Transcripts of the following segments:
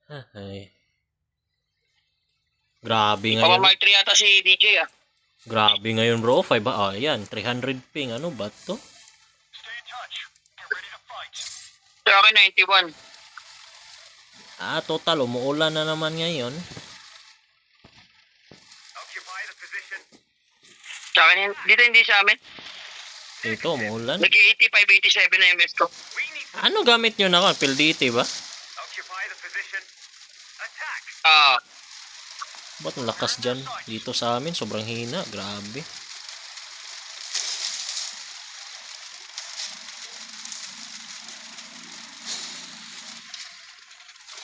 Ay. Grabe ngayon. Pamamag 3 yata si DJ ah. Grabe ngayon bro. 5 ba? Ayan. 300 ping. Ano ba to? Sa akin 91. Total. Umuulan na naman ngayon. Sa akin, dito hindi sa amin. Ito, umuulan. Nag-85, 87 na yung best ko. Ano gamit nyo na? PLDT ba? Ba't ang lakas dyan? Dito sa amin, sobrang hina. Grabe.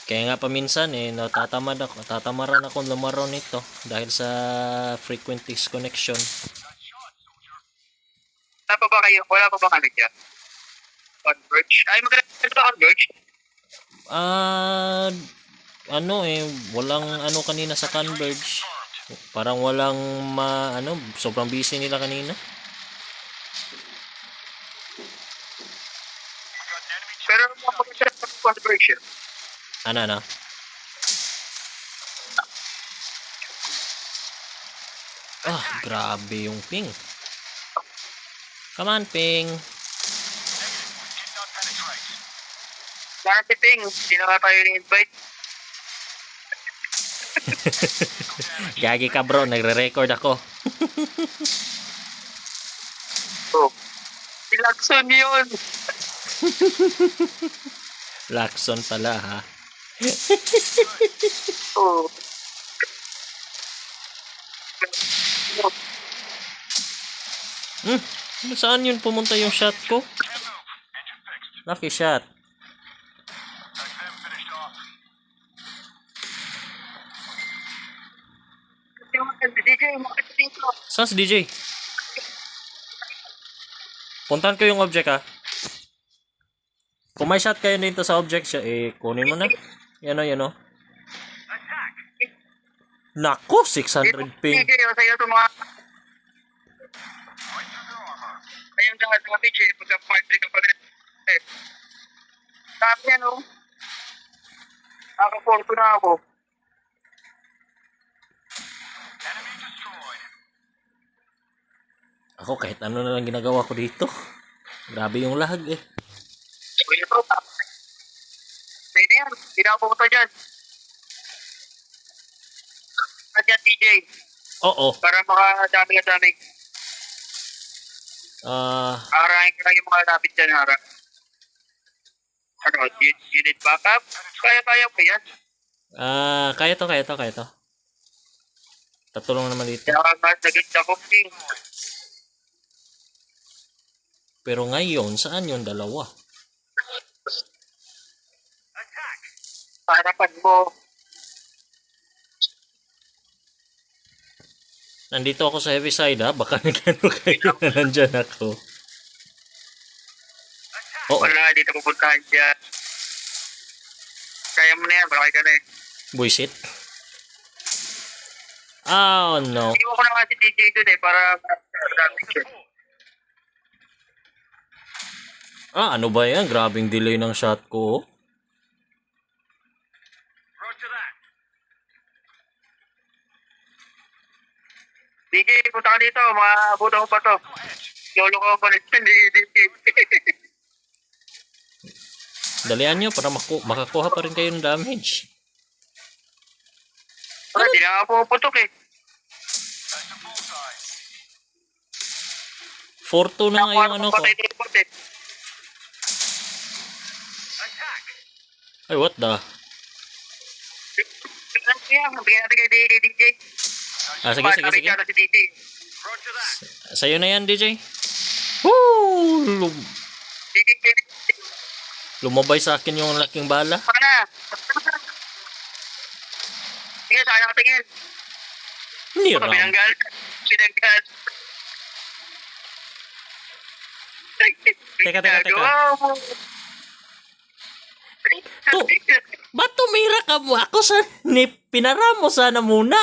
Kaya nga paminsan natatamaran akong lumaro nito dahil sa frequent disconnection. Wala pa ba kayo? Wala pa ba kami dyan? Converge? Ay, maganda ba Converge? Walang kanina sa Converge. Parang walang sobrang busy nila kanina. Pero maganda sa Converge yun. Ano? Grabe yung ping. Come on, ping. Lahat si Ping, hindi na tayo ni-invite. Gagi ka bro, nagre-record ako. Si Lacson yun. Lacson pala ha. Oh. Saan yun pumunta yung shot ko? Lucky shot. DJ, makita dito. Saan si DJ? Puntahan ko yung object ha. Kung may shot kayo dito sa object siya, kunin mo na. Yan o. Nako, 600 ping. DJ, sa'yo ito mga... Ayun lahat mga pitch pagka 5-3 ka pa rin. Sabi yan o. Nakaporto na ako. Ako kahit ano na lang ginagawa ko dito. Grabe yung lag eh. Pwede yan. Hindi na ako pumunta dyan. At yan, DJ. Oo. Para makadami. Arahin ko lang yung mga lapit dyan, Hara. Unit backup? Kaya ko yan. Kaya to. Tatulong naman dito. Kaya nagit ako, Ping. Pero ngayon, saan yung dalawa? Harapan mo. Nandito ako sa heavy side ha. Baka nagano kayo na nandyan ako. Oo. Wala, dito pupuntahan dyan. Kaya mo na yan, bakit ka na eh. Buisit. Oh no. Iwan ko na nga si DJ doon eh, para picture. Ano ba yan? Grabing delay ng shot ko. DJ, punta ka dito, maabutan ko pa to. Lolo ko pa rin, hindi DJ. Dalian nyo para makakuha pa rin kayo ng damage. Hindi na nga puputok eh. 4-2 na nga yung ano ko. Ay, what the? Bigyan natin kay DJ. Sige. Sa'yo na yan, DJ. Woo! Lumabay sa akin yung laking bala. Sige, saan nakatingin? Niram. Pinanggal. Teka. Ba't tumira ka mo? Ako pinara mo sana muna.